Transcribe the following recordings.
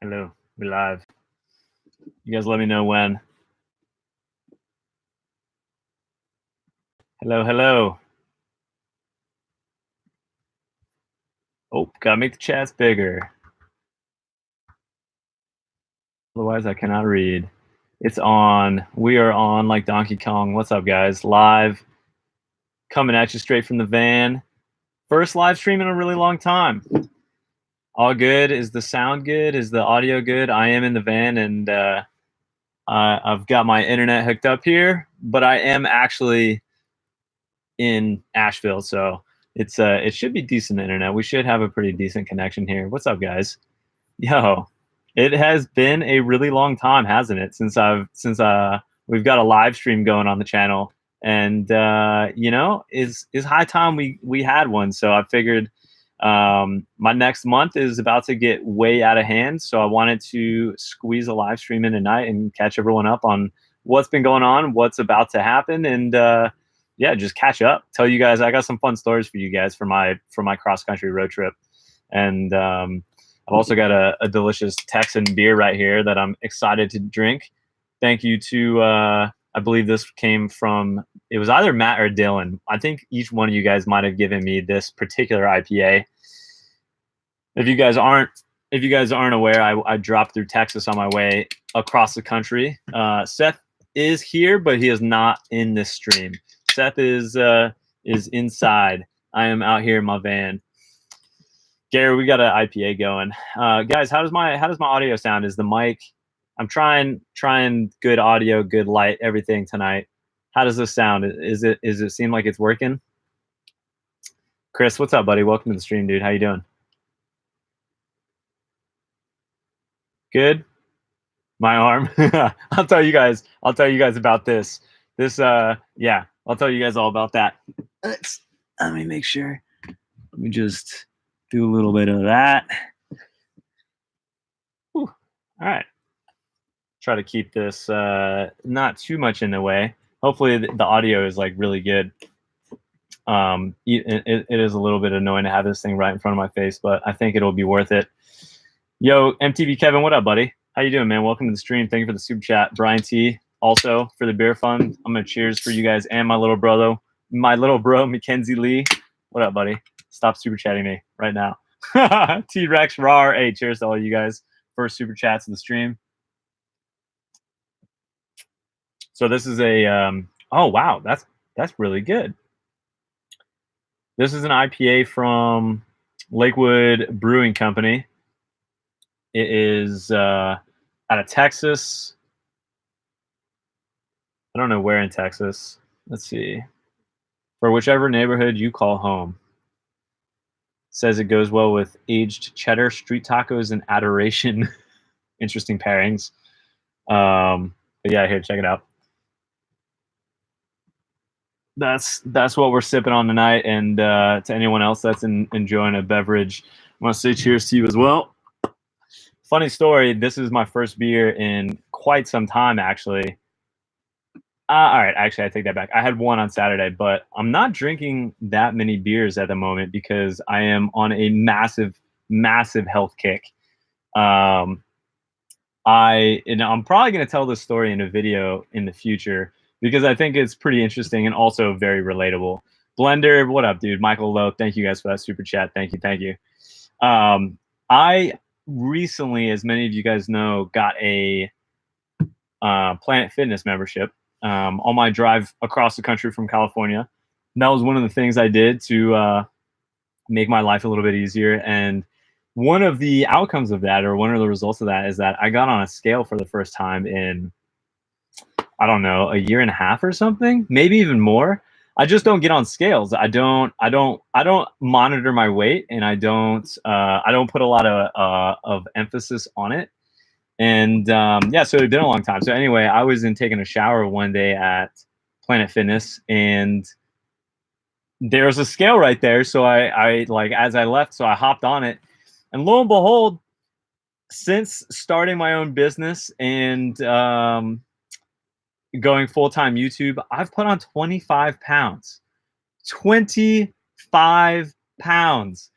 Hello, we're live. You guys let me know when. Hello, hello. Oh, gotta make the chats bigger. Otherwise, I cannot read. It's on. We are on like Donkey Kong. What's up, guys? Live, coming at you straight from the van. First live stream in a really long time. All good? Is the sound good? Is the audio good? I am in the van and I've got my internet hooked up here, but I am actually in Asheville, so it should be decent internet. We should have a pretty decent connection here. What's up, guys? Yo, it has been a really long time, hasn't it? Since we've got a live stream going on the channel, and is high time we had one. So I figured my next month is about to get way out of hand, so I wanted to squeeze a live stream in tonight and catch everyone up on what's been going on, what's about to happen, and yeah, just catch up. Tell you guys I got some fun stories for you guys for my cross country road trip, and I've also got a delicious Texan beer right here that I'm excited to drink. Thank you to I believe this came from, it was either Matt or Dylan. I think each one of you guys might have given me this particular IPA. If you guys aren't aware, I dropped through Texas on my way across the country. Seth is here, but he is not in this stream. Seth is inside. I am out here in my van. Gary, we got an IPA going. Guys, how does my audio sound? Is the mic? I'm trying good audio, good light, everything tonight. How does this sound? Is it seem like it's working? Chris, what's up, buddy? Welcome to the stream, dude. How you doing? Good. My arm. I'll tell you guys about this. Yeah, I'll tell you guys all about that. Let me make sure. Let me just do a little bit of that. Whew. All right. Try to keep this not too much in the way. Hopefully the audio is like really good. It is a little bit annoying to have this thing right in front of my face, but I think it'll be worth it. Yo, MTV Kevin, what up, buddy? How you doing, man? Welcome to the stream. Thank you for the super chat. Brian T, also for the beer fund. I'm gonna cheers for you guys and my little bro, Mackenzie Lee. What up, buddy? Stop super chatting me right now. T-Rex Rar. Hey, cheers to all you guys. First super chats of the stream. So this is a oh wow, that's really good. This is an IPA from Lakewood Brewing Company. It is out of Texas. I don't know where in Texas. Let's see. For whichever neighborhood you call home. Says it goes well with aged cheddar, street tacos, and adoration. Interesting pairings. But yeah, here, check it out. That's what we're sipping on tonight. And to anyone else that's enjoying a beverage, I want to say cheers to you as well. Funny story, this is my first beer in quite some time, actually. All right, actually, I take that back. I had one on Saturday, but I'm not drinking that many beers at the moment because I am on a massive health kick. I'm probably going to tell this story in a video in the future because I think it's pretty interesting and also very relatable. Blender, what up, dude? Michael Lowe, thank you guys for that super chat. Thank you. I recently, as many of you guys know, got a Planet Fitness membership on my drive across the country from California. And that was one of the things I did to make my life a little bit easier. And one of the outcomes of that, or one of the results of that, is that I got on a scale for the first time in, I don't know, a year and a half or something, maybe even more. I just don't get on scales. I don't monitor my weight, and I don't put a lot of emphasis on it. And yeah, so it had been a long time. So anyway, I was taking a shower one day at Planet Fitness, and there's a scale right there. So I like, as I left, so I hopped on it, and lo and behold, since starting my own business and going full-time YouTube, I've put on 25 pounds. 25 pounds.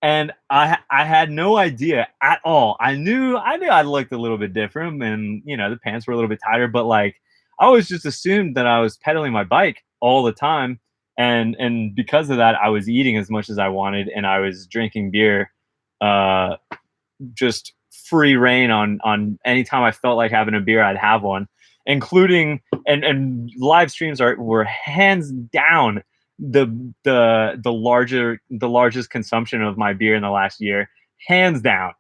And I had no idea at all. I knew I looked a little bit different, and the pants were a little bit tighter, but like I always just assumed that I was pedaling my bike all the time, and because of that, I was eating as much as I wanted, and I was drinking beer, uh, just free reign on anytime I felt like having a beer, I'd have one, including and live streams were hands down the the largest consumption of my beer in the last year, hands down.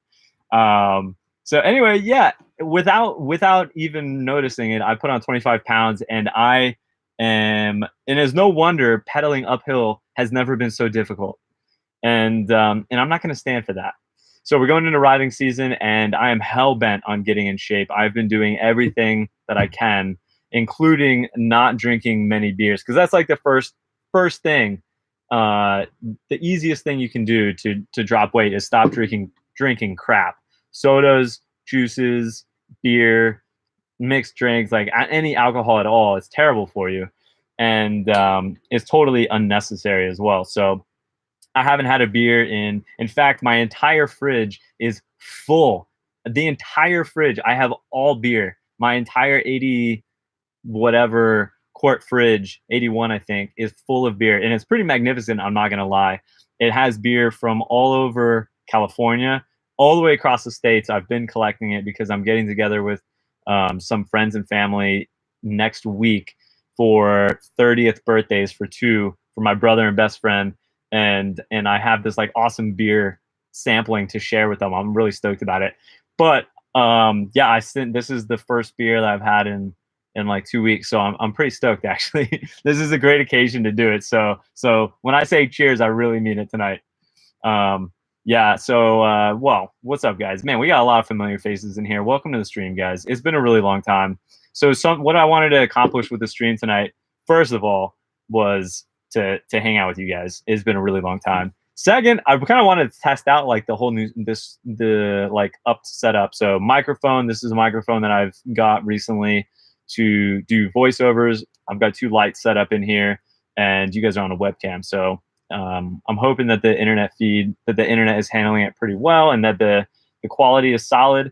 So anyway, yeah, without even noticing it, I put on 25 pounds, and and it's no wonder pedaling uphill has never been so difficult, and I'm not going to stand for that. So we're going into riding season, and I am hell bent on getting in shape. I've been doing everything that I can, including not drinking many beers, because that's like the first thing. Uh, the easiest thing you can do to drop weight is stop drinking crap, sodas, juices, beer, mixed drinks, like any alcohol at all. It's terrible for you, and it's totally unnecessary as well. So I haven't had a beer in fact, my entire fridge is full. The entire fridge, I have all beer. My entire 80 whatever quart fridge, 81 I think, is full of beer, and it's pretty magnificent, I'm not going to lie. It has beer from all over California, all the way across the states. I've been collecting it because I'm getting together with some friends and family next week for 30th birthdays for two, for my brother and best friend, and I have this like awesome beer sampling to share with them. I'm really stoked about it. But yeah, this is the first beer that I've had in like 2 weeks, so I'm pretty stoked actually. This is a great occasion to do it. So when I say cheers, I really mean it tonight. Yeah, so well, what's up guys? Man, we got a lot of familiar faces in here. Welcome to the stream, guys. It's been a really long time. So what I wanted to accomplish with the stream tonight, first of all, was to hang out with you guys. It's been a really long time. Second, I kind of wanted to test out like the whole the like up setup. So microphone, this is a microphone that I've got recently to do voiceovers. I've got two lights set up in here, and you guys are on a webcam. So I'm hoping that the internet is handling it pretty well, and that the quality is solid.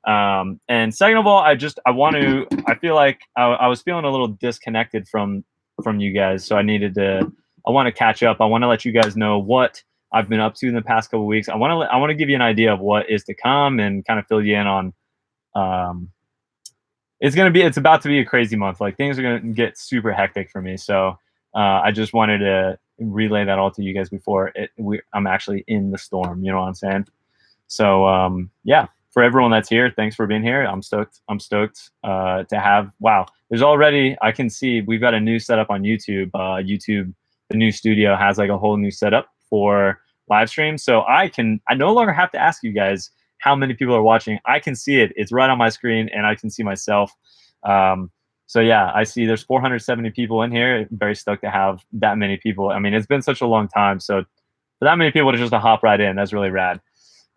And second of all, I feel like I was feeling a little disconnected from you guys, so I want to catch up. I want to let you guys know what I've been up to in the past couple of weeks. I want to give you an idea of what is to come, and kind of fill you in on it's about to be a crazy month. Like things are going to get super hectic for me. So I just wanted to relay that all to you guys before I'm actually in the storm. You know what I'm saying? So yeah, for everyone that's here, thanks for being here. I'm stoked. To have. Wow, I can see we've got a new setup on YouTube. YouTube, the new studio has like a whole new setup for live streams. So I no longer have to ask you guys how many people are watching. I can see it. It's right on my screen, and I can see myself. So yeah, I see there's 470 people in here. Very stoked to have that many people. I mean, it's been such a long time. So for that many people to just hop right in, that's really rad.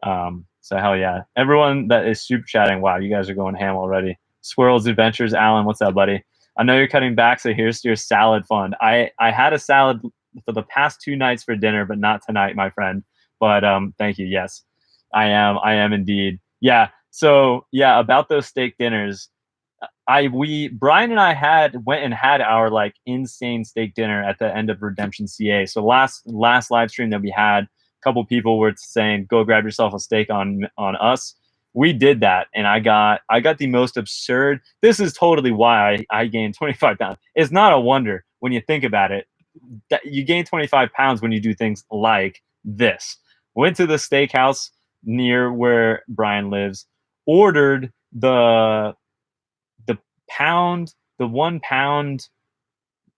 So hell yeah. Everyone that is super chatting, wow, you guys are going ham already. Squirrels Adventures, Alan, what's up, buddy? I know you're cutting back, so here's your salad fund. I had a salad for the past 2 nights for dinner, but not tonight, my friend. But thank you. Yes. I am indeed. Yeah. So yeah, about those steak dinners, Brian and I went and had our like insane steak dinner at the end of Redemption CA. So last live stream that we had, a couple people were saying, go grab yourself a steak on us. We did that, and I got the most absurd. This is totally why I gained 25 pounds. It's not a wonder when you think about it that you gain 25 pounds when you do things like this. Went to the steakhouse near where Brian lives, ordered the 1 pound.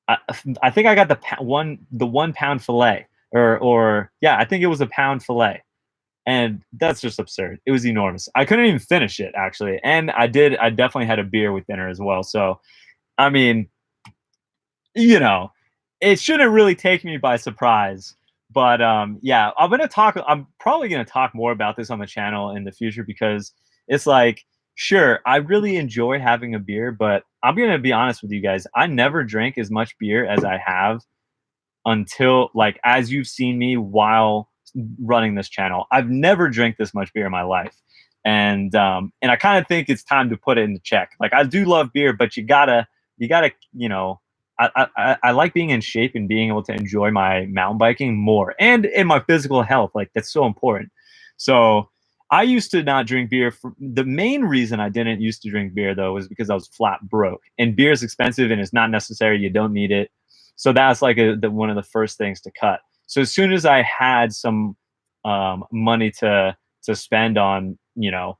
I think I got the 1 pound fillet, or yeah, I think it was a pound fillet, and that's just absurd. It was enormous. I couldn't even finish it actually, and I definitely had a beer with dinner as well. So, I mean, it shouldn't really take me by surprise. But yeah, I'm probably gonna talk more about this on the channel in the future, because it's like, sure, I really enjoy having a beer, but I'm gonna be honest with you guys. I never drank as much beer as I have until, like, as you've seen me while running this channel, I've never drank this much beer in my life. And I kind of think it's time to put it into check. Like, I do love beer, but you gotta, you know, I like being in shape and being able to enjoy my mountain biking more and in my physical health. Like, that's so important. So I used to not drink beer. The main reason I didn't used to drink beer, though, was because I was flat broke. And beer is expensive and it's not necessary. You don't need it. So that's like one of the first things to cut. So as soon as I had some money to spend on, you know,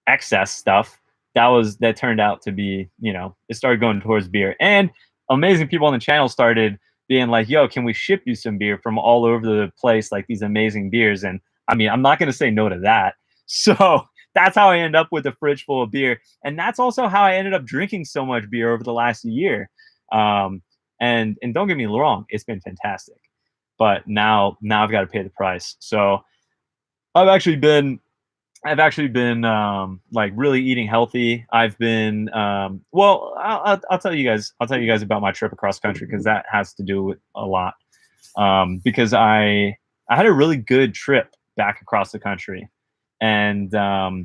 excess stuff, that turned out to be, you know, it started going towards beer. And amazing people on the channel started being like, yo, can we ship you some beer from all over the place, like these amazing beers? And I mean, I'm not going to say no to that. So that's how I ended up with a fridge full of beer. And that's also how I ended up drinking so much beer over the last year. And don't get me wrong, it's been fantastic. But now I've got to pay the price. So I've actually been like really eating healthy. I've been well, I'll tell you guys about my trip across country, because that has to do with a lot. Because I had a really good trip back across the country, and I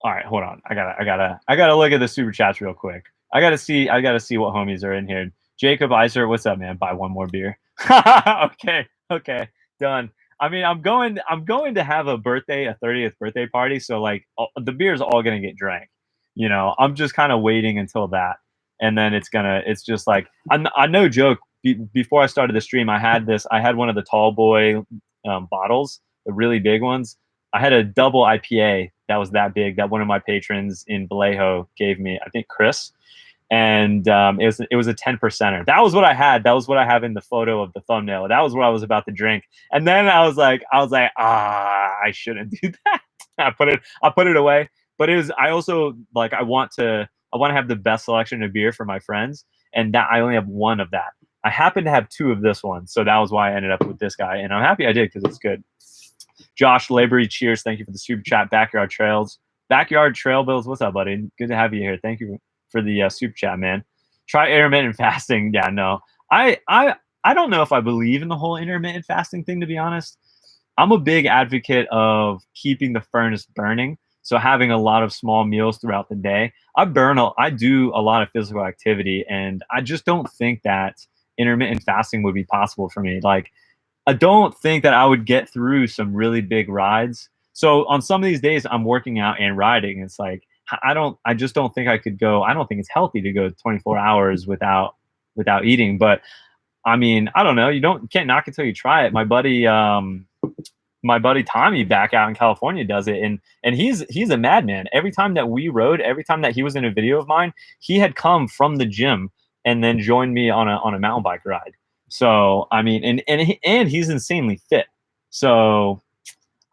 all right, hold on. I gotta look at the super chats real quick. I gotta see what homies are in here. Jacob Iser, what's up, man? Buy one more beer. Okay, done. I mean, I'm going to have a 30th birthday party. So like the beer's all gonna get drank. You know, I'm just kind of waiting until that, and then it's just like I no joke. Before I started the stream, I had one of the tall boy bottles, the really big ones. I had a double IPA that was that big that one of my patrons in Vallejo gave me. I think Chris. And it was a 10%er. That was what I had. That was what I have in the photo of the thumbnail. That was what I was about to drink. And then I was like, I shouldn't do that. I put it away. But I also like I want to have the best selection of beer for my friends, and that I only have one of that. I happen to have two of this one, so that was why I ended up with this guy, and I'm happy I did because it's good. Josh Labory, cheers! Thank you for the super chat. Backyard Trail Bills. What's up, buddy? Good to have you here. Thank you for the super chat, man. Try intermittent fasting. Yeah, no, I don't know if I believe in the whole intermittent fasting thing, to be honest. I'm a big advocate of keeping the furnace burning, so having a lot of small meals throughout the day. I do a lot of physical activity, and I just don't think that intermittent fasting would be possible for me. Like, I don't think that I would get through some really big rides. So on some of these days, I'm working out and riding. It's like I just don't think I could go. I don't think it's healthy to go 24 hours without eating. But I mean, I don't know. You can't knock it till you try it. My buddy Tommy back out in California does it, and he's a madman. Every time that we rode, every time that he was in a video of mine, he had come from the gym and then joined me on a mountain bike ride. So I mean, and he's insanely fit. So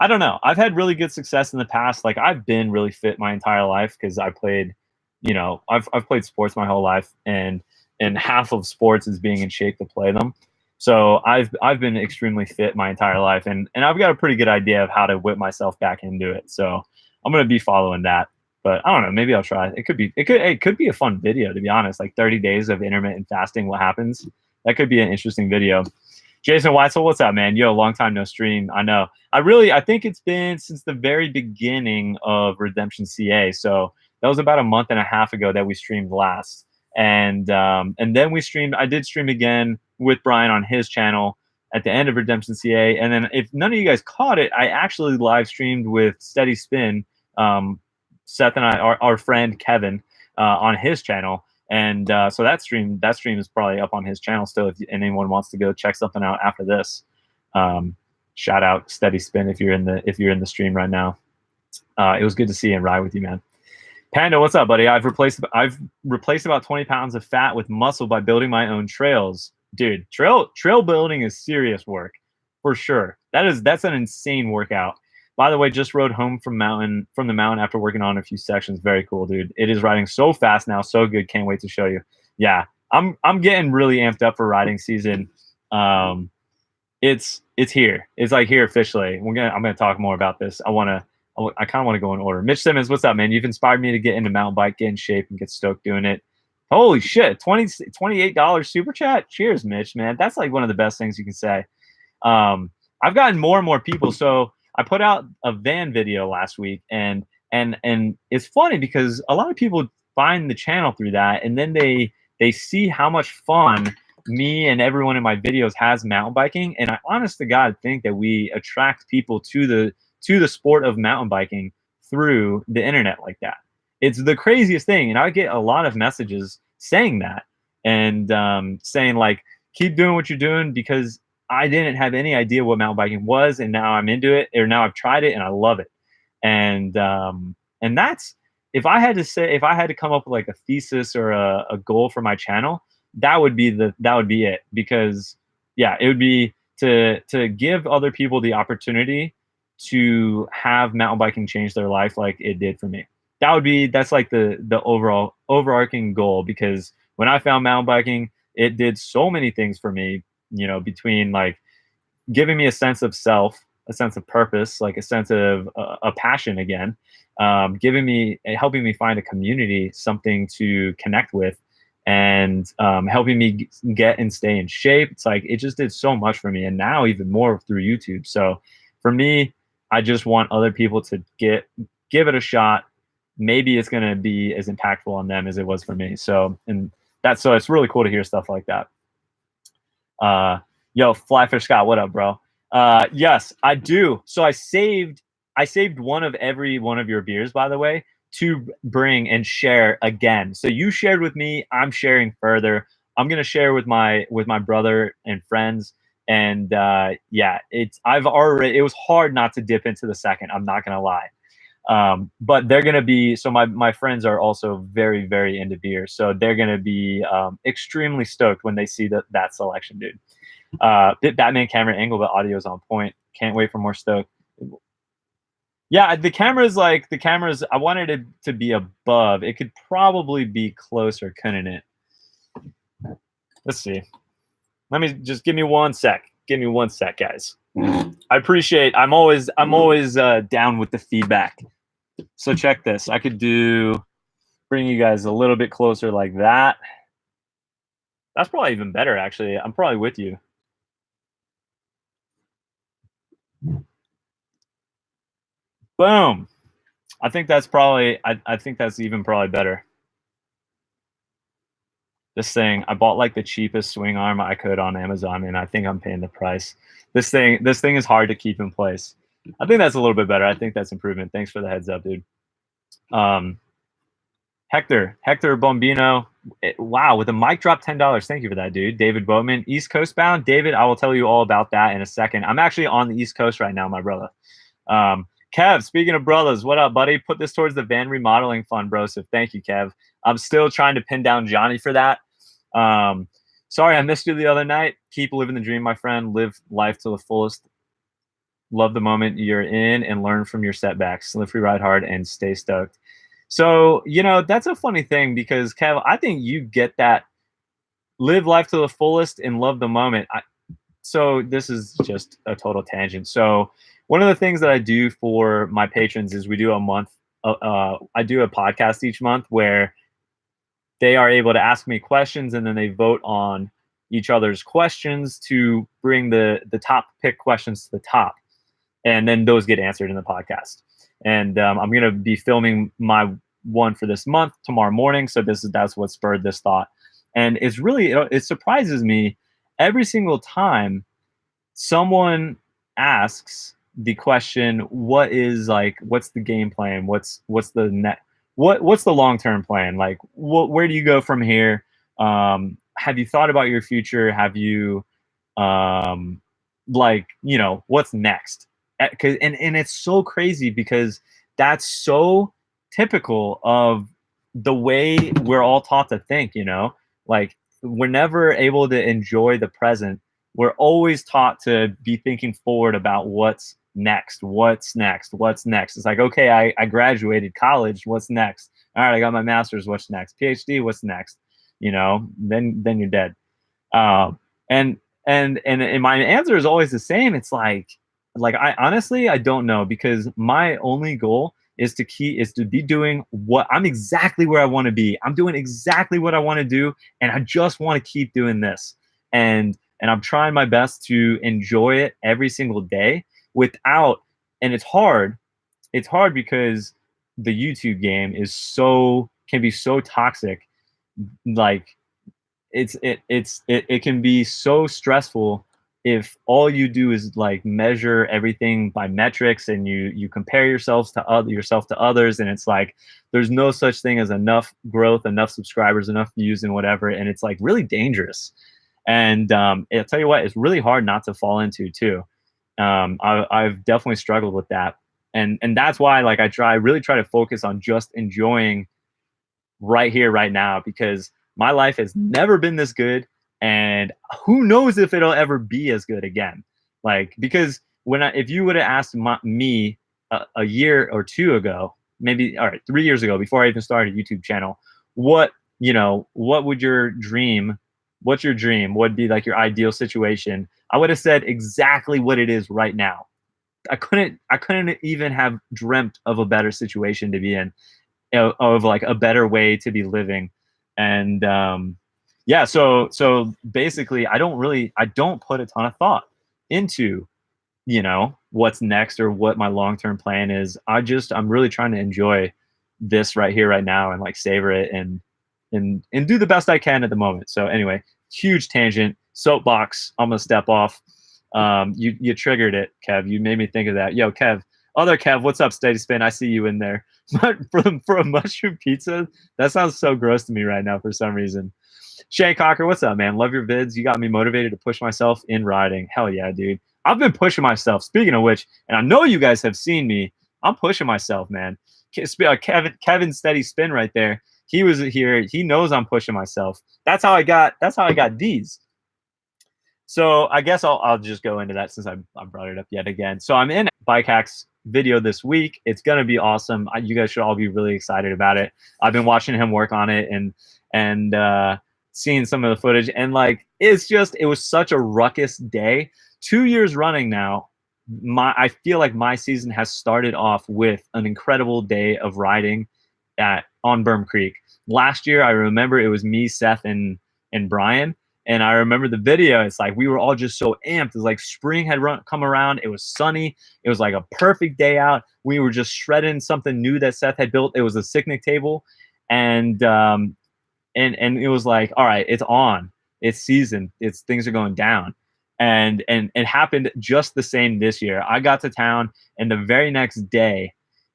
I don't know. I've had really good success in the past. Like, I've been really fit my entire life because I played, you know, I've played sports my whole life, and half of sports is being in shape to play them. So I've been extremely fit my entire life, and I've got a pretty good idea of how to whip myself back into it. So I'm gonna be following that. But I don't know. Maybe I'll try. It could be a fun video, to be honest. Like 30 days of intermittent fasting. What happens? That could be an interesting video. Jason Weitzel, what's up, man? Yo, long time no stream. I know. I think it's been since the very beginning of Redemption CA. So that was about a month and a half ago that we streamed last. And then I did stream again with Brian on his channel at the end of Redemption CA. And then if none of you guys caught it, I actually live streamed with Steady Spin, Seth and our friend Kevin, on his channel. And so that stream is probably up on his channel still. If anyone wants to go check something out after this, shout out Steady Spin if you're in the stream right now. It was good to see you and ride with you, man. Panda, what's up, buddy? I've replaced about 20 pounds of fat with muscle by building my own trails. Dude, trail building is serious work, for sure. That's an insane workout. By the way, just rode home from the mountain after working on a few sections. Very cool, dude. It is riding so fast now, so good. Can't wait to show you. Yeah, I'm getting really amped up for riding season. It's here. It's like here officially. I'm gonna talk more about this. I kind of want to go in order. Mitch Simmons, what's up, man? You've inspired me to get into mountain bike, get in shape, and get stoked doing it. Holy shit, $28 super chat. Cheers, Mitch, man. That's like one of the best things you can say. I've gotten more and more people. So I put out a van video last week, and it's funny because a lot of people find the channel through that, and then they see how much fun me and everyone in my videos has mountain biking. And I honest to God think that we attract people to the sport of mountain biking through the internet like that. It's the craziest thing, and I get a lot of messages saying that, and saying like, keep doing what you're doing, because I didn't have any idea what mountain biking was, and now I'm into it, or now I've tried it and I love it. And that's, if I had to come up with like a thesis or a goal for my channel, that would be it. Because yeah, it would be to give other people the opportunity to have mountain biking change their life like it did for me. That's like the overall overarching goal, because when I found mountain biking, it did so many things for me, between like giving me a sense of self, a sense of purpose, like a sense of a passion again, helping me find a community, something to connect with, and helping me get and stay in shape. It's like, it just did so much for me, and now even more through YouTube. So for me, I just want other people to give it a shot. Maybe it's going to be as impactful on them as it was for me. So it's really cool to hear stuff like that. Yo, Flyfish Scott, what up, bro? Yes, I do. So I saved one of every one of your beers, by the way, to bring and share again. So you shared with me, I'm sharing further. I'm gonna share with my brother and friends. And yeah, it was hard not to dip into the second. I'm not gonna lie. But they're gonna be, so my friends are also very, very into beer, so they're gonna be extremely stoked when they see that selection, dude. Batman camera angle, but audio is on point. Can't wait for more stoked. Yeah, the cameras, I wanted it to be above. It could probably be closer, couldn't it? Let's see. Give me 1 sec. Give me 1 sec, guys. I appreciate. I'm always down with the feedback. So check this. I could bring you guys a little bit closer like that. That's probably even better, actually. I'm probably with you. Boom. I think that's probably, I think that's even probably better. This thing, I bought like the cheapest swing arm I could on Amazon, and I think I'm paying the price. This thing is hard to keep in place. I think that's a little bit better. I think that's improvement. Thanks for the heads up, dude. Hector Bombino, wow, with a mic drop, $10. Thank you for that, dude. David Bowman, East Coast bound. David, I will tell you all about that in a second. I'm actually on the East Coast right now, my brother. Kev, speaking of brothers, what up, buddy? Put this towards the van remodeling fund, bro. So thank you, Kev. I'm still trying to pin down Johnny for that. Sorry I missed you the other night. Keep living the dream, my friend. Live life to the fullest. Love the moment you're in and learn from your setbacks. Live free, ride hard, and stay stoked. So, that's a funny thing, because Kev, I think you get that. Live life to the fullest and love the moment. So this is just a total tangent. So one of the things that I do for my patrons is we do a month. I do a podcast each month where they are able to ask me questions, and then they vote on each other's questions to bring the top pick questions to the top, and then those get answered in the podcast. And I'm gonna be filming my one for this month tomorrow morning. So that's what spurred this thought, and it's really, it surprises me every single time someone asks the question, what's the game plan? What's the net? What's the long-term plan? Like, where do you go from here? Have you thought about your future? Have you, what's next? And it's so crazy, because that's so typical of the way we're all taught to think, like, we're never able to enjoy the present. We're always taught to be thinking forward about what's next. It's like, okay, I graduated college. What's next? All right, I got my master's. What's next? PhD. What's next? Then you're dead. And my answer is always the same. It's like I honestly, I don't know, because my only goal is to be doing what I'm exactly where I want to be. I'm doing exactly what I want to do, and I just want to keep doing this. And I'm trying my best to enjoy it every single day without, and it's hard. It's hard because the YouTube game can be so toxic. Like it can be so stressful if all you do is like measure everything by metrics, and you compare yourself to others, and it's like there's no such thing as enough growth, enough subscribers, enough views, and whatever, and it's like really dangerous. And I'll tell you what, it's really hard not to fall into too. I've definitely struggled with that, and that's why like I really try to focus on just enjoying right here, right now, because my life has never been this good, and who knows if it'll ever be as good again. Like, because if you would have asked me a year or two ago, maybe, all right, 3 years ago, before I even started a YouTube channel, what what would your dream? What's your dream? What would be like your ideal situation? I would have said exactly what it is right now. I couldn't even have dreamt of a better situation to be in, of like a better way to be living. And yeah, so basically I don't put a ton of thought into what's next or what my long-term plan is. I'm really trying to enjoy this right here, right now, and like savor it, and do the best I can at the moment. So anyway, huge tangent, soapbox, I'm gonna step off. You triggered it, Kev. You made me think of that. Yo, Kev, other Kev, what's up, Steady Spin? I see you in there. But for a mushroom pizza, that sounds so gross to me right now for some reason. Shane Cocker, what's up, man? Love your vids. You got me motivated to push myself in riding. Hell yeah, dude. I've been pushing myself. Speaking of which, and I know you guys have seen me, I'm pushing myself, man. Kevin Steady Spin right there. He was here. He knows I'm pushing myself. That's how I got these. So I guess I'll just go into that since I brought it up yet again. So I'm in Bike Hacks video this week. It's gonna be awesome. You guys should all be really excited about it. I've been watching him work on it and seeing some of the footage, and like it was such a ruckus day. 2 years running now, I feel like my season has started off with an incredible day of riding on Berm Creek. Last year, I remember it was me, Seth, and Brian. And I remember the video. It's like we were all just so amped. It was like spring had come around. It was sunny. It was like a perfect day out. We were just shredding something new that Seth had built. It was a picnic table, and it was like, all right, it's on. It's season. Things are going down, and it happened just the same this year. I got to town, and the very next day,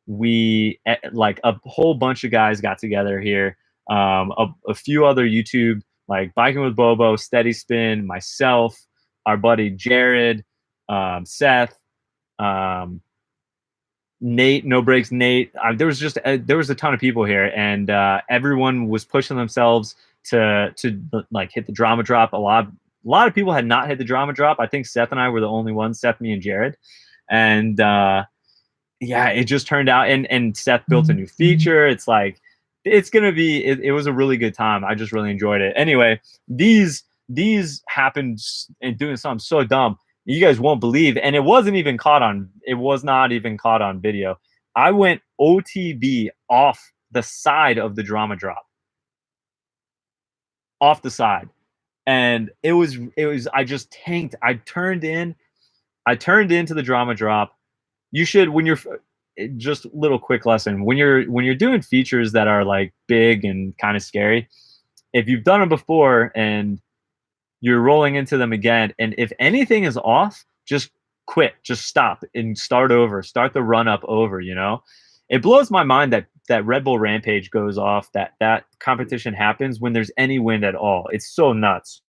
like a whole bunch of guys got together here. A few other YouTube, like Biking with Bobo, Steady Spin, myself, our buddy Jared, Seth, Nate, No Breaks Nate. There was a ton of people here, and everyone was pushing themselves to like hit the drama drop. A lot of people had not hit the drama drop. I think Seth and I were the only ones. Seth, me, and Jared, and yeah, it just turned out. And Seth built a new feature. It's like it's gonna be. It was a really good time. I just really enjoyed it. Anyway, these happened and doing something so dumb you guys won't believe, and it was not even caught on video. I went OTB off the side of the drama drop, off the side, and it was I just tanked. I turned into the drama drop. You should, when you're just little quick lesson, when you're doing features that are like big and kind of scary, if you've done them before and you're rolling into them again, and if anything is off, just quit, just stop and start over, start the run up over. It blows my mind that Red Bull Rampage goes off, that competition happens when there's any wind at all. It's so nuts.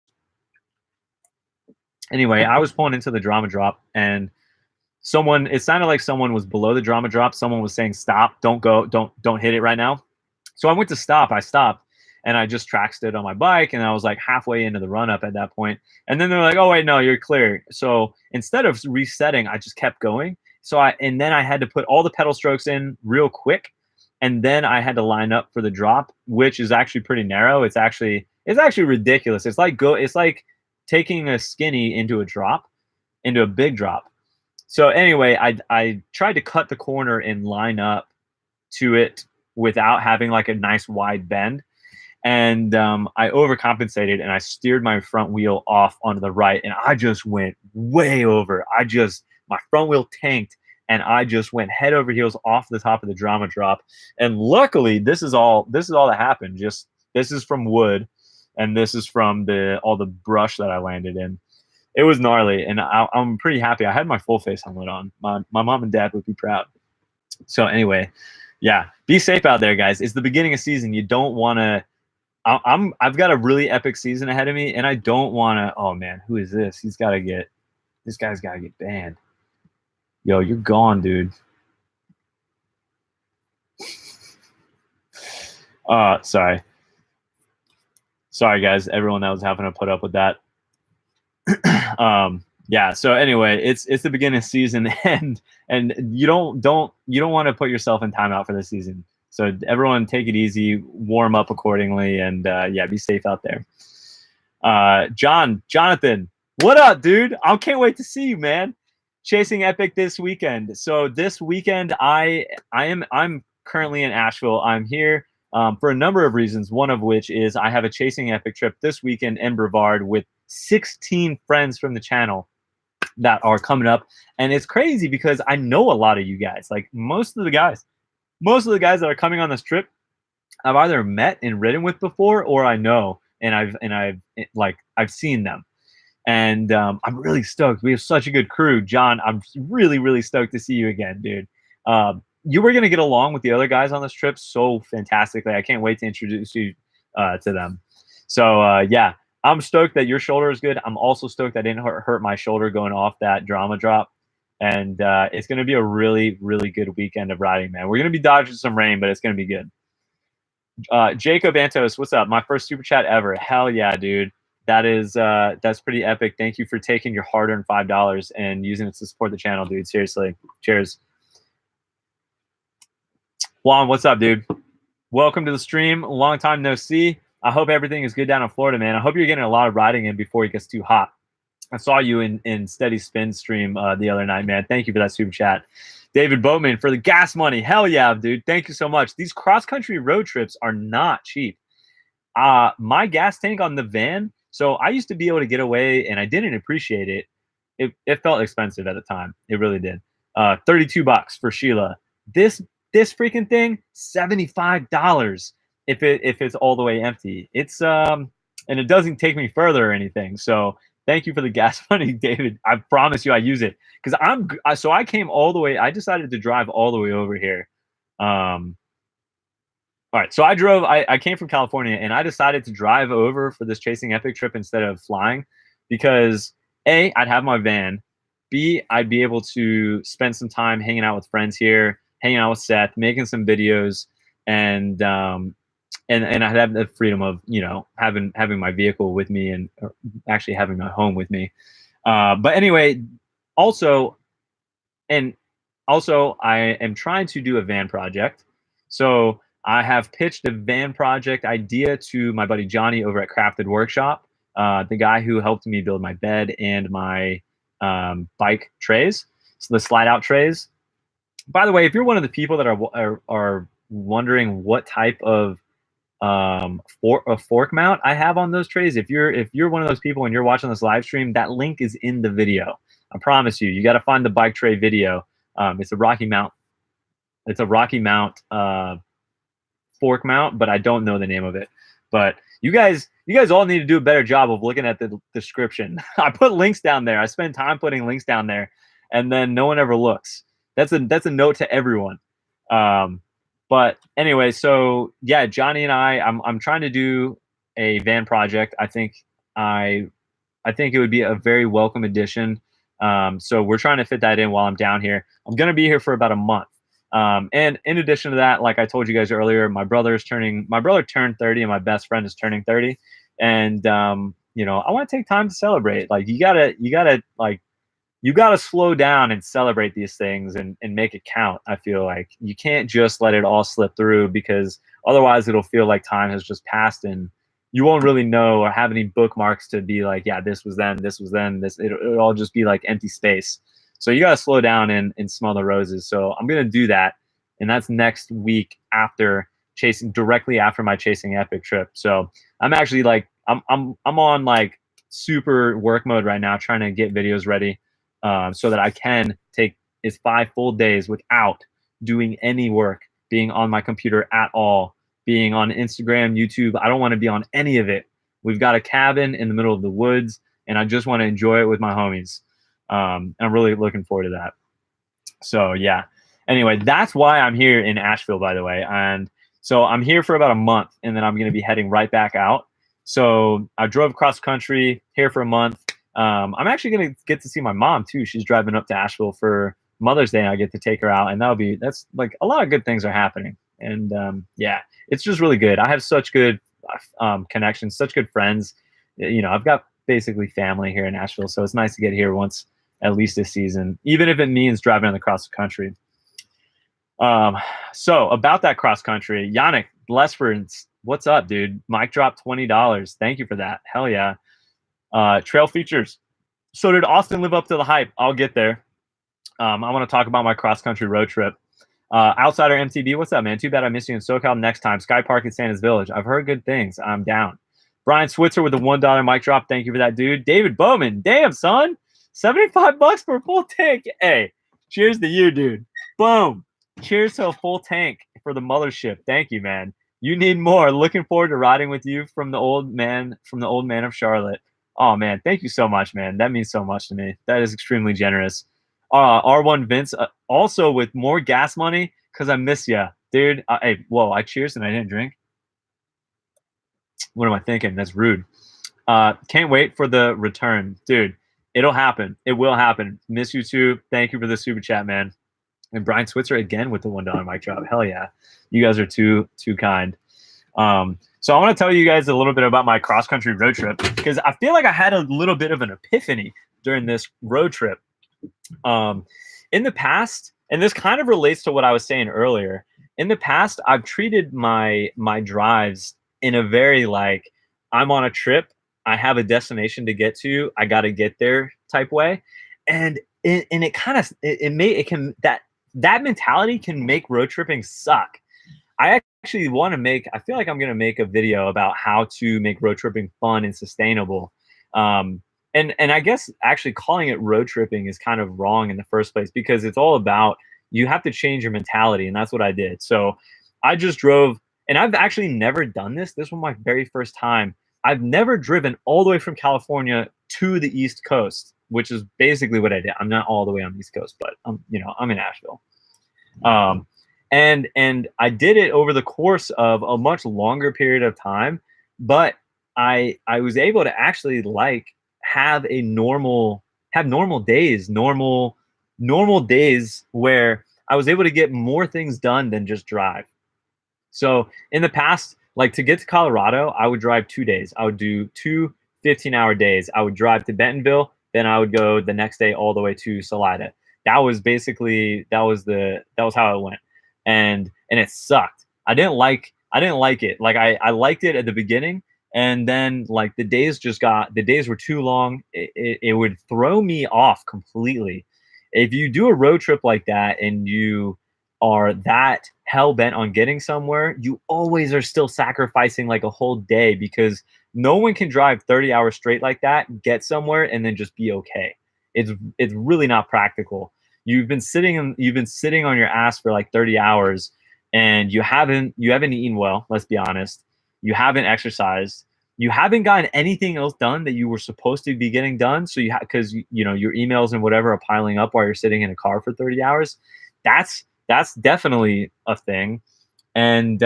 Anyway, I was pulling into the drama drop, and it sounded like someone was below the drama drop. Someone was saying, stop, don't go, don't hit it right now. So I went to stop. I stopped, and I just track stood on my bike, and I was like halfway into the run up at that point. And then they're like, oh wait, no, you're clear. So instead of resetting, I just kept going. And then I had to put all the pedal strokes in real quick. And then I had to line up for the drop, which is actually pretty narrow. It's actually ridiculous. It's like taking a skinny into a big drop. So anyway, I tried to cut the corner and line up to it without having like a nice wide bend. And I overcompensated and I steered my front wheel off onto the right, and I just went way over. My front wheel tanked, and I just went head over heels off the top of the drama drop. And luckily, this is all that happened. Just this is from wood, and this is from all the brush that I landed in. It was gnarly, and I'm pretty happy. I had my full face helmet on. My mom and dad would be proud. So anyway, yeah, be safe out there, guys. It's the beginning of season. You don't want to. I've got a really epic season ahead of me, and I don't want to. Oh man, who is this? This guy's got to get banned. Yo, you're gone, dude. Sorry, guys. Everyone that was having to put up with that. Yeah. So anyway, it's the beginning of season, and you don't want to put yourself in timeout for the season. So everyone take it easy, warm up accordingly, and yeah, be safe out there. Jonathan, what up, dude? I can't wait to see you, man. Chasing Epic this weekend. So this weekend, I'm currently in Asheville. I'm here for a number of reasons, one of which is I have a Chasing Epic trip this weekend in Brevard with 16 friends from the channel that are coming up. And it's crazy because I know a lot of you guys. Like most of the guys that are coming on this trip, I've either met and ridden with before, or I know, and I've seen them, and I'm really stoked. We have such a good crew, John. I'm really, really stoked to see you again, dude. You were gonna get along with the other guys on this trip so fantastically. I can't wait to introduce you to them. So yeah, I'm stoked that your shoulder is good. I'm also stoked I didn't hurt my shoulder going off that drama drop. And it's going to be a really, really good weekend of riding, man. We're going to be dodging some rain, but it's going to be good. Jacob Antos, what's up? My first super chat ever. Hell yeah, dude. That's pretty epic. Thank you for taking your hard-earned $5 and using it to support the channel, dude. Seriously. Cheers. Juan, what's up, dude? Welcome to the stream. Long time no see. I hope everything is good down in Florida, man. I hope you're getting a lot of riding in before it gets too hot. I saw you in Steady Spin stream the other night, man. Thank you for that super chat. David Boatman for the gas money. Hell yeah, dude. Thank you so much. These cross-country road trips are not cheap. My gas tank on the van, so I used to be able to get away, and I didn't appreciate it. It felt expensive at the time. It really did. $32 for Sheila. This freaking thing, $75 if it's all the way empty. It's and it doesn't take me further or anything. So thank you for the gas money, David. I promise you I use it because I came all the way. I decided to drive all the way over here. All right, so I came from California, and I decided to drive over for this Chasing Epic trip instead of flying because A, I'd have my van. B, I'd be able to spend some time hanging out with friends here, hanging out with Seth, making some videos, and I'd have the freedom of, you know, having my vehicle with me and actually having my home with me. But anyway, also I am trying to do a van project. So I have pitched a van project idea to my buddy Johnny over at Crafted Workshop, the guy who helped me build my bed and my bike trays, so the slide out trays. By the way, if you're one of the people that are wondering what type of fork mount I have on those trays, if you're one of those people and you're watching this live stream, that link is in the video. I promise you, you got to find the bike tray video. It's a Rocky Mount. It's a Rocky Mount fork mount, but I don't know the name of it. But you guys all need to do a better job of looking at the description. I put links down there. I spend time putting links down there, and then no one ever looks. That's a note to everyone. But anyway, so yeah, Johnny and I'm trying to do a van project. I think it would be a very welcome addition. So we're trying to fit that in while I'm down here. I'm going to be here for about a month. And in addition to that, like I told you guys earlier, my brother turned 30 and my best friend is turning 30. And, you know, I want to take time to celebrate. Like you gotta slow down and celebrate these things and make it count. I feel like you can't just let it all slip through, because otherwise it'll feel like time has just passed and you won't really know or have any bookmarks to be like, yeah, this was then, it'll all just be like empty space. So you got to slow down and smell the roses. So I'm going to do that and that's next week after directly after my Chasing Epic trip. So I'm actually like I'm on like super work mode right now, trying to get videos ready, so that I can take 5 full days without doing any work, being on my computer at all, being on Instagram, YouTube. I don't want to be on any of it. We've got a cabin in the middle of the woods, and I just want to enjoy it with my homies. And I'm really looking forward to that. So yeah. Anyway, that's why I'm here in Asheville, by the way. And so I'm here for about a month, and then I'm going to be heading right back out. So I drove cross country here for a month. I'm actually going to get to see my mom too. She's driving up to Asheville for Mother's Day, and I get to take her out, and that's like a lot of good things are happening. And yeah, it's just really good. I have such good connections, such good friends. You know, I've got basically family here in Asheville, so it's nice to get here once at least this season, even if it means driving on the cross country. So about that cross country, Yannick Lesford, what's up, dude? Mike dropped $20. Thank you for that. Hell yeah. Trail features. So did Austin live up to the hype? I'll get there. I want to talk about my cross country road trip. Outsider MTB, what's up, man? Too bad I missed you in SoCal next time. Sky Park at Santa's Village. I've heard good things. I'm down. Brian Switzer with the $1 mic drop. Thank you for that, dude. David Bowman. Damn, son. $75 for a full tank. Hey, cheers to you, dude. Boom. Cheers to a full tank for the mothership. Thank you, man. You need more. Looking forward to riding with you from the old man of Charlotte. Oh man, thank you so much, man. That means so much to me. That is extremely generous. R1 Vince, also with more gas money, because I miss ya, dude. Hey, whoa, I cheers and I didn't drink. What am I thinking? That's rude. Can't wait for the return, dude. It'll happen. It will happen. Miss you too. Thank you for the super chat, man. And Brian Switzer again with the $1 mic drop. Hell yeah. You guys are too kind. So I want to tell you guys a little bit about my cross-country road trip, because I feel like I had a little bit of an epiphany during this road trip. In the past, and this kind of relates to what I was saying earlier, in the past, I've treated my drives in a very like, I'm on a trip, I have a destination to get to, I got to get there type way. And it kind of, that mentality can make road tripping suck. I actually want to I feel like I'm going to make a video about how to make road tripping fun and sustainable. And I guess actually calling it road tripping is kind of wrong in the first place, because it's all about, you have to change your mentality. And that's what I did. So I just drove, and I've actually never done this. This was my very first time. I've never driven all the way from California to the East Coast, which is basically what I did. I'm not all the way on the East Coast, but I'm in Asheville. And I did it over the course of a much longer period of time, but I was able to actually like have normal days where I was able to get more things done than just drive. So in the past, like to get to Colorado, I would drive 2 days. I would do 2 15-hour days. I would drive to Bentonville, then I would go the next day all the way to Salida. That was how it went. And it sucked. I didn't like it. Like I liked it at the beginning, and then like the days were too long. It would throw me off completely. If you do a road trip like that and you are that hell bent on getting somewhere, you always are still sacrificing like a whole day, because no one can drive 30 hours straight like that, get somewhere, and then just be okay. It's really not practical. You've been sitting on your ass for like 30 hours, and you haven't eaten well. Let's be honest. You haven't exercised. You haven't gotten anything else done that you were supposed to be getting done. So because your emails and whatever are piling up while you're sitting in a car for 30 hours. That's definitely a thing. And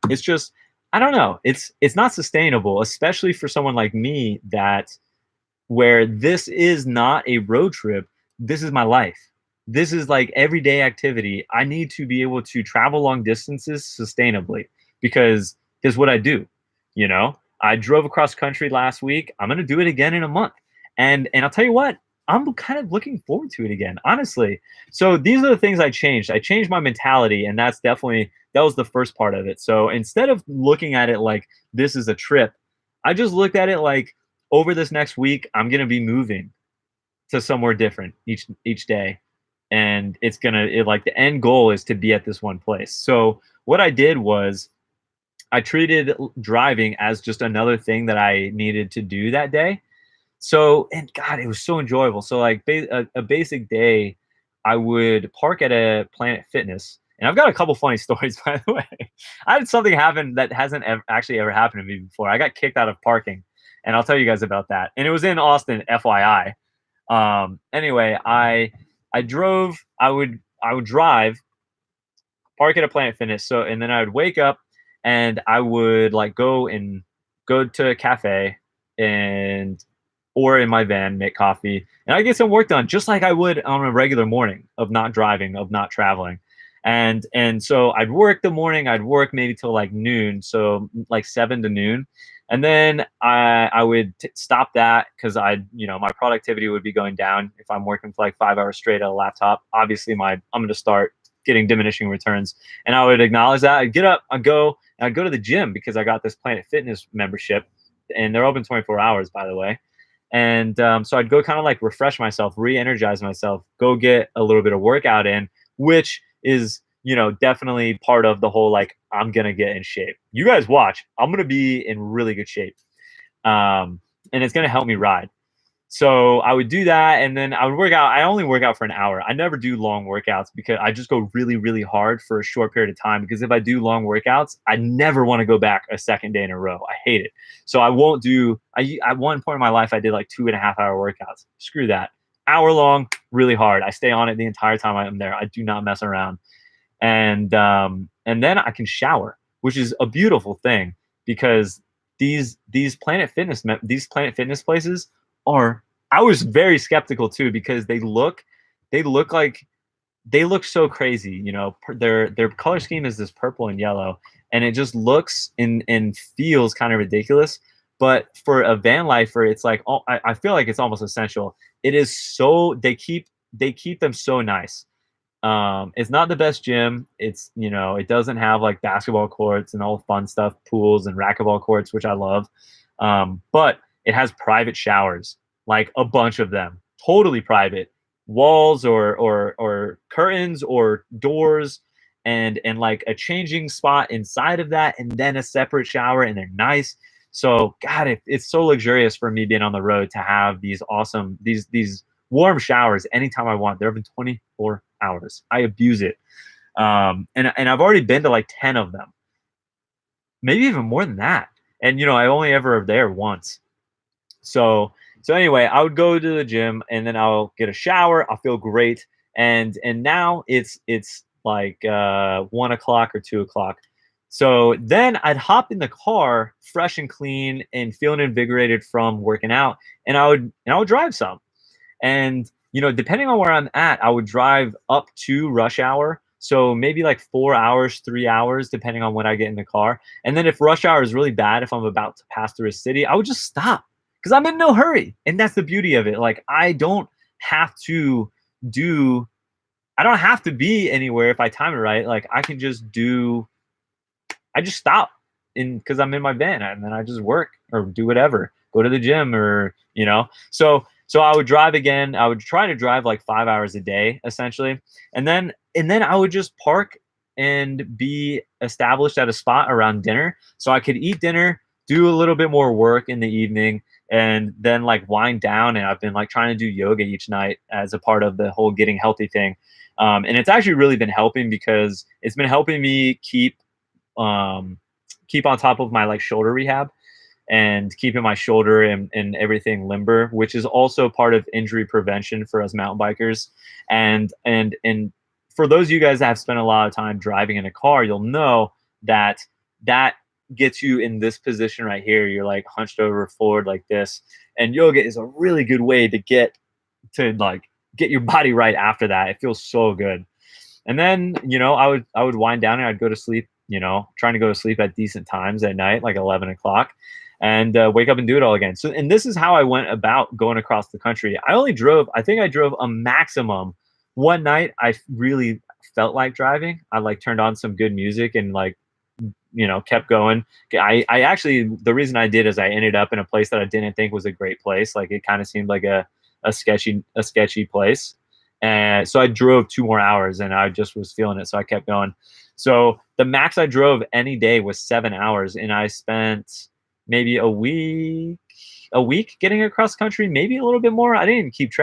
it's just, I don't know. It's not sustainable, especially for someone like me, where this is not a road trip. This is my life. This is like everyday activity. I need to be able to travel long distances sustainably, because here's what I do. I drove across country last week. I'm going to do it again in a month. And I'll tell you what, I'm kind of looking forward to it again, honestly. So these are the things I changed. I changed my mentality, and that was the first part of it. So instead of looking at it like this is a trip, I just looked at it like, over this next week, I'm going to be moving to somewhere different each day. and like the end goal is to be at this one place. So what I did was I treated driving as just another thing that I needed to do that day. So, and God, it was so enjoyable. So, like a basic day, I would park at a Planet Fitness, and I've got a couple funny stories, by the way. I had something happen that hasn't actually ever happened to me before. I got kicked out of parking, and I'll tell you guys about that. And it was in Austin, FYI. Anyway, I drove. I would drive, park at a Planet Fitness. So, and then I would wake up, and I would like go to a cafe and or in my van, make coffee, and I get some work done just like I would on a regular morning of not driving, of not traveling. And so I'd work the morning, I'd work maybe till like noon, so like 7 to noon. And then I would stop that because my productivity would be going down if I'm working for like 5 hours straight at a laptop. Obviously, I'm going to start getting diminishing returns. And I would acknowledge that. I'd get up, I'd go to the gym because I got this Planet Fitness membership, and they're open 24 hours, by the way. And so I'd go kind of like refresh myself, re-energize myself, go get a little bit of workout in, which is definitely part of the whole like I'm gonna get in shape. You guys watch, I'm gonna be in really good shape, and it's gonna help me ride. So I would do that, and then I would work out. I only work out for an hour. I never do long workouts because I just go really, really hard for a short period of time. Because if I do long workouts, I never want to go back a second day in a row. I hate it. So I won't do. At one point in my life, I did like 2.5 hour workouts. Screw that. Hour long, really hard. I stay on it the entire time I'm there. I do not mess around. And then I can shower, which is a beautiful thing because these Planet Fitness places are. I was very skeptical too because they look like they look so crazy. Their color scheme is this purple and yellow, and it just looks and feels kind of ridiculous. But for a van lifer, it's like I feel like it's almost essential. It is so they keep them so nice. It's not the best gym. It doesn't have like basketball courts and all fun stuff, pools and racquetball courts, which I love. But it has private showers, like a bunch of them, totally private, walls or curtains or doors, and like a changing spot inside of that, and then a separate shower, and they're nice. So God, it's so luxurious for me being on the road to have these awesome these warm showers anytime I want. They're open 24 hours. I abuse it. And I've already been to like 10 of them, maybe even more than that. And I only ever there once. So anyway, I would go to the gym, and then I'll get a shower. I'll feel great. And now it's like 1 o'clock or 2 o'clock. So then I'd hop in the car, fresh and clean, and feeling invigorated from working out, and I would drive some. And depending on where I'm at, I would drive up to rush hour. So maybe like 4 hours, 3 hours, depending on when I get in the car. And then if rush hour is really bad, if I'm about to pass through a city, I would just stop because I'm in no hurry. And that's the beauty of it. Like have to do, I don't have to be anywhere if I time it right. Like I just stop because I'm in my van, and then I just work or do whatever, go to the gym So I would drive again. I would try to drive like 5 hours a day, essentially, and then I would just park and be established at a spot around dinner, so I could eat dinner, do a little bit more work in the evening, and then like wind down. And I've been like trying to do yoga each night as a part of the whole getting healthy thing, and it's actually really been helping because it's been helping me keep on top of my like shoulder rehab and keeping my shoulder and everything limber, which is also part of injury prevention for us mountain bikers. And for those of you guys that have spent a lot of time driving in a car, you'll know that gets you in this position right here. You're like hunched over forward like this. And yoga is a really good way to get your body right after that. It feels so good. And then, I would wind down and I'd go to sleep, trying to go to sleep at decent times at night, like 11 o'clock, and wake up and do it all again. So, and this is how I went about going across the country. I think I drove a maximum. One night I really felt like driving. I like turned on some good music and like, kept going. I actually, the reason I did is I ended up in a place that I didn't think was a great place. Like it kind of seemed like a sketchy place. And so I drove 2 more hours, and I just was feeling it, so I kept going. So the max I drove any day was 7 hours, and I spent maybe a week getting across country, maybe a little bit more. I didn't even keep track.